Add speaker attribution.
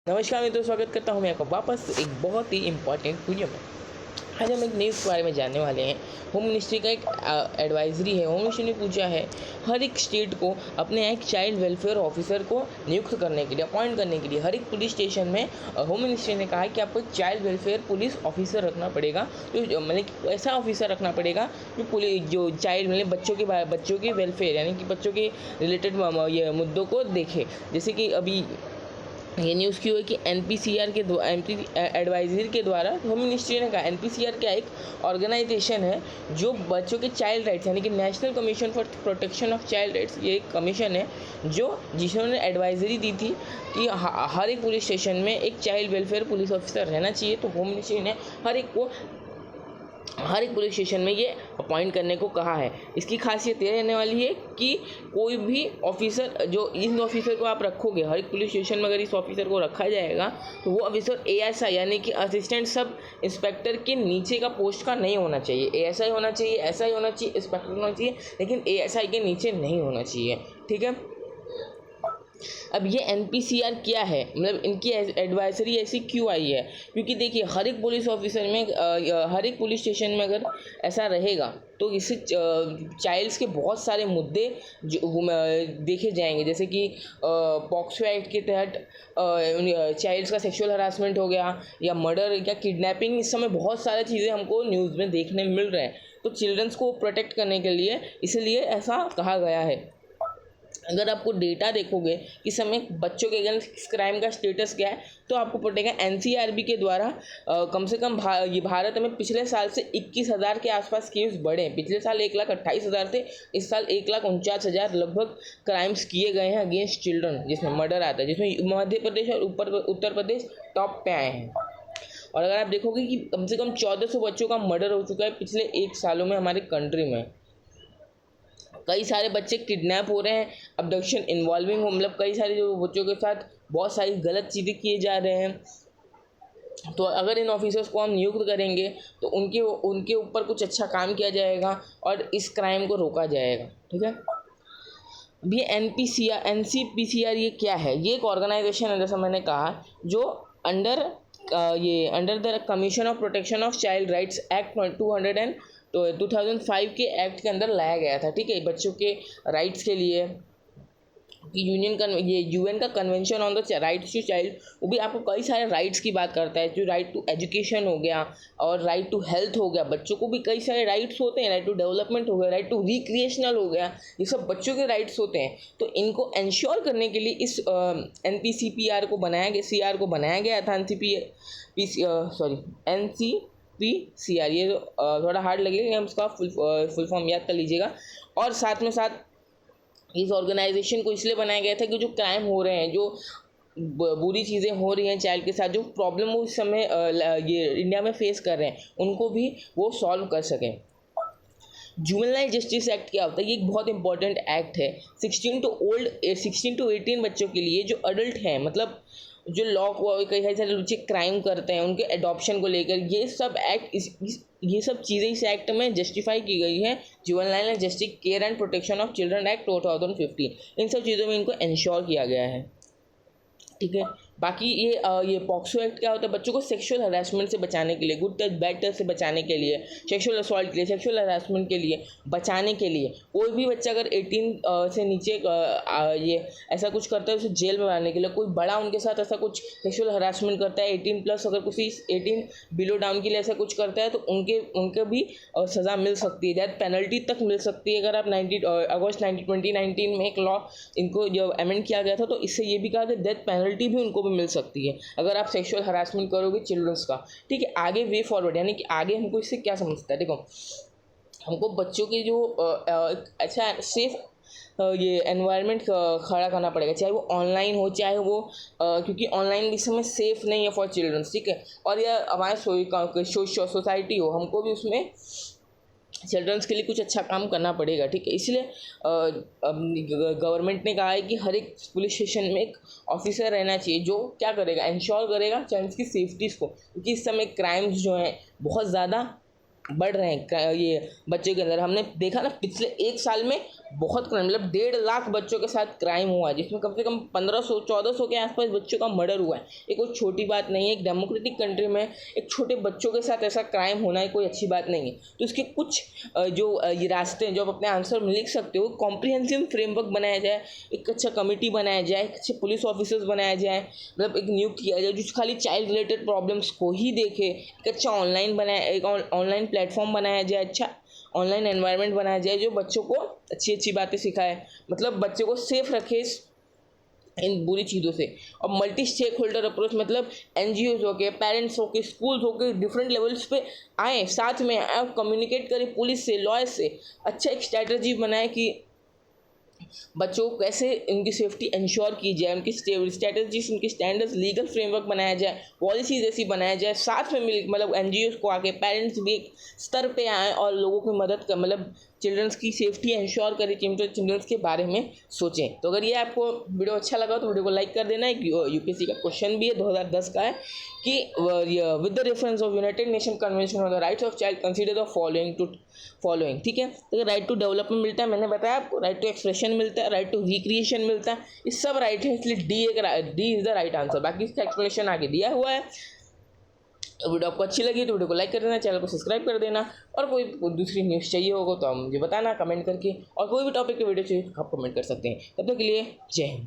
Speaker 1: नमस्कार मित्रों, स्वागत करता हूँ मैं आपका वापस एक बहुत ही इम्पॉर्टेंट वीडियो में। आज हम एक न्यूज़ के बारे में जानने वाले हैं। होम मिनिस्ट्री का एक एडवाइजरी है। होम मिनिस्ट्री ने पूछा है हर एक स्टेट को अपने एक चाइल्ड वेलफेयर ऑफिसर को नियुक्त करने के लिए, अपॉइंट करने के लिए। हर एक पुलिस स्टेशन में होम मिनिस्ट्री ने कहा है कि आपको एक चाइल्ड वेलफेयर पुलिस ऑफिसर रखना पड़ेगा। तो मतलब ऐसा ऑफिसर रखना पड़ेगा जो चाइल्ड मतलब बच्चों के वेलफेयर यानी कि बच्चों के रिलेटेड ये मुद्दों को देखे। जैसे कि अभी ये न्यूज़ की हुई कि एनपीसीआर के एडवाइजरी के द्वारा होम मिनिस्ट्री ने कहा, एनपीसीआर क्या एक ऑर्गेनाइजेशन है जो बच्चों के चाइल्ड राइट्स यानी कि national commission for protection of child rights, ये एक कमीशन है जिन्होंने एडवाइजरी दी थी कि हर एक पुलिस स्टेशन में एक चाइल्ड वेलफेयर पुलिस ऑफिसर रहना चाहिए। तो होम मिनिस्ट्री ने हर एक पुलिस स्टेशन में ये अपॉइंट करने को कहा है। इसकी खासियत ये रहने वाली है कि कोई भी ऑफिसर, जो इन ऑफिसर को आप रखोगे हर एक पुलिस स्टेशन में, अगर इस ऑफिसर को रखा जाएगा तो वो ऑफिसर एएसआई यानी कि असिस्टेंट सब इंस्पेक्टर के नीचे का पोस्ट का नहीं होना चाहिए। एएसआई होना चाहिए, एसआई होना चाहिए, इंस्पेक्टर होना चाहिए, लेकिन एएसआई के नीचे नहीं होना चाहिए। ठीक है। अब ये एनपीसीआर क्या है, मतलब इनकी एडवाइजरी ऐसी क्यों आई है? क्योंकि देखिए हर एक पुलिस ऑफिसर में हर एक पुलिस स्टेशन में अगर ऐसा रहेगा तो इससे चाइल्ड्स के बहुत सारे मुद्दे देखे जाएंगे। जैसे कि पॉक्सो एक्ट के तहत चाइल्ड्स का सेक्सुअल हरासमेंट हो गया या मर्डर या किडनैपिंग, इस समय बहुत सारी चीज़ें हमको न्यूज़ में देखने मिल रहे हैं। तो चिल्ड्रंस को प्रोटेक्ट करने के लिए इसलिए ऐसा कहा गया है। अगर आपको डेटा देखोगे कि समय बच्चों के अगेंस्ट क्राइम का स्टेटस क्या है, तो आपको पड़ेगा एनसीआरबी के द्वारा कम से कम ये भारत में पिछले साल से 21,000 के आसपास केस बढ़े। पिछले साल 1,28,000 थे, इस साल 1,49,000 लगभग क्राइम्स किए गए हैं अगेंस्ट चिल्ड्रन, जिसमें मर्डर आता है, जिसमें मध्य प्रदेश और उत्तर प्रदेश टॉप पे आए हैं। और अगर आप देखोगे कि कम से कम 1,400 बच्चों का मर्डर हो चुका है पिछले 1 सालों में हमारे कंट्री में। कई सारे बच्चे किडनैप हो रहे हैं, अबडक्शन इन्वॉल्विंग हो, मतलब कई सारे जो बच्चों के साथ बहुत सारी गलत चीज़ें किए जा रहे हैं। तो अगर इन ऑफिसर्स को हम नियुक्त करेंगे तो उनके ऊपर कुछ अच्छा काम किया जाएगा और इस क्राइम को रोका जाएगा। ठीक है। अब ये एनसीपीसीआर ये क्या है? ये एक ऑर्गेनाइजेशन है, जैसा मैंने कहा, जो under the commission of protection of child rights act 2005 के एक्ट के अंदर लाया गया था। ठीक है। बच्चों के राइट्स के लिए कि यूएन का convention on the rights to child, वो भी आपको कई सारे राइट्स की बात करता है। जो राइट टू एजुकेशन हो गया और राइट टू हेल्थ हो गया, बच्चों को भी कई सारे राइट्स होते हैं। राइट टू डेवलपमेंट हो गया, राइट टू रिक्रिएशनल हो गया, ये सब बच्चों के राइट्स होते हैं। तो इनको इंश्योर करने के लिए इस एनपीसीआर को बनाया गया था। एनसीपीसीआर, ये थोड़ा हार्ड लगेगा, हम उसका फुल फॉर्म याद कर लीजिएगा। और साथ में साथ इस ऑर्गेनाइजेशन को इसलिए बनाया गया था कि जो क्राइम हो रहे हैं, जो बुरी चीज़ें हो रही हैं चाइल्ड के साथ, जो प्रॉब्लम वो इस समय ये इंडिया में फेस कर रहे हैं, उनको भी वो सॉल्व कर सकें। जुवेनाइल जस्टिस एक्ट क्या होता है? ये एक बहुत इंपॉर्टेंट एक्ट है। 16 to 18 बच्चों के लिए, जो अडल्ट हैं, मतलब जो लॉ कई सारे बच्चे क्राइम करते हैं, उनके एडॉप्शन को लेकर ये सब चीज़ें इस एक्ट में जस्टिफाई की गई है। Juvenile justice care and protection of children act 2015, इन सब चीज़ों में इनको इंश्योर किया गया है। ठीक है। बाकी ये पॉक्सो एक्ट क्या होता है? बच्चों को सेक्सुअल हरासमेंट से बचाने के लिए, गुड टच बैड टच से बचाने के लिए, सेक्सुअल असॉल्ट के लिए, सेक्सुअल हरासमेंट के लिए बचाने के लिए, कोई भी बच्चा अगर 18 से नीचे ये ऐसा कुछ करता है, उसे जेल में डालने के लिए। कोई बड़ा उनके साथ ऐसा कुछ सेक्सुअल हरासमेंट करता है 18+, अगर किसी 18 बिलो डाउन के लिए ऐसा कुछ करता है तो उनके भी सज़ा मिल सकती है, डेथ पेनल्टी तक मिल सकती है। अगर आप अगस्त 2019 में एक लॉ इनको जो अमेंड किया गया था, तो इससे ये भी कहा कि डेथ पेनल्टी भी उनको भी मिल सकती है अगर आप सेक्सुअल हरासमेंट करोगे चिल्ड्रंस का। ठीक है। आगे वे फॉरवर्ड, यानी कि आगे हमको इससे क्या समझता है? देखो, हमको बच्चों के जो अच्छा सेफ ये एनवायरनमेंट खड़ा करना पड़ेगा, चाहे वो ऑनलाइन हो, चाहे वो क्योंकि ऑनलाइन इस समय सेफ़ नहीं है फॉर चिल्ड्रंस। ठीक है। और यह हमारे सोसाइटी हो, हमको भी उसमें चिल्ड्रंस के लिए कुछ अच्छा काम करना पड़ेगा। ठीक है। इसलिए गवर्नमेंट ने कहा है कि हर एक पुलिस स्टेशन में एक ऑफिसर रहना चाहिए जो क्या करेगा, इंश्योर करेगा चिल्ड्रंस की सेफ्टीज़ को, क्योंकि इस समय क्राइम्स जो हैं बहुत ज़्यादा बढ़ रहे हैं ये बच्चों के अंदर। हमने देखा ना पिछले 1 साल में बहुत क्राइम, मतलब 1.5 लाख बच्चों के साथ क्राइम हुआ है, जिसमें कम से कम 1500-1400 के आसपास बच्चों का मर्डर हुआ है। ये कोई छोटी बात नहीं है। एक डेमोक्रेटिक कंट्री में एक छोटे बच्चों के साथ ऐसा क्राइम होना है कोई अच्छी बात नहीं है। तो इसके कुछ ये रास्ते हैं जो आप अपने आंसर में लिख सकते हो। कॉम्प्रिहेंसिव फ्रेमवर्क बनाया जाए, एक अच्छा कमेटी बनाया जाए, एक अच्छे पुलिस ऑफिसर्स बनाया जाए, मतलब एक नियुक्त किया जाए जो खाली चाइल्ड रिलेटेड प्रॉब्लम्स को ही देखे। एक अच्छा ऑनलाइन बनाया, एक ऑनलाइन प्लेटफॉर्म बनाया जाए, अच्छा ऑनलाइन एनवायरनमेंट बनाया जाए जो बच्चों को अच्छी अच्छी बातें सिखाए, मतलब बच्चे को सेफ रखे इन बुरी चीज़ों से। और मल्टी स्टेक होल्डर अप्रोच, मतलब NGOs हो के, पेरेंट्स हो के, स्कूल्स हो के, डिफरेंट लेवल्स पे आए, साथ में आए, कम्युनिकेट करें पुलिस से, लॉयर्स से, अच्छा एक स्ट्रैटेजी बनाए कि बच्चों को कैसे उनकी सेफ्टी इंश्योर की जाए, उनकी स्ट्रैटेजीज, उनकी स्टैंडर्ड्स, लीगल फ्रेमवर्क बनाया जाए, पॉलिसीज ऐसी बनाया जाए, साथ में मिल मतलब NGOs को आके पेरेंट्स भी एक स्तर पे आए और लोगों की मदद कर, मतलब चिल्ड्रंस की सेफ्टी इंश्योर करें, चिल्ड्रंस के बारे में सोचें। तो अगर ये आपको वीडियो अच्छा लगा तो वीडियो को लाइक कर देना। एक UPSC का क्वेश्चन भी है 2010 का है कि with the reference of United nation convention on the rights of child consider the following, ठीक है। तो राइट टू डेवलपमेंट मिलता है, मैंने बताया आपको, राइट टू एक्सप्रेशन मिलता है, राइट टू रिक्रिएशन मिलता है, ये सब राइट है, इसलिए D is the right answer. बाकी इसका एक्सप्लेनेशन आगे दिया हुआ है। वीडियो आपको अच्छी लगी तो वीडियो को लाइक कर देना, चैनल को सब्सक्राइब कर देना, और कोई दूसरी न्यूज़ चाहिए होगा तो आप मुझे बताना कमेंट करके, और कोई भी टॉपिक की वीडियो चाहिए तो आप कमेंट कर सकते हैं। तब तक के लिए जय हिंद।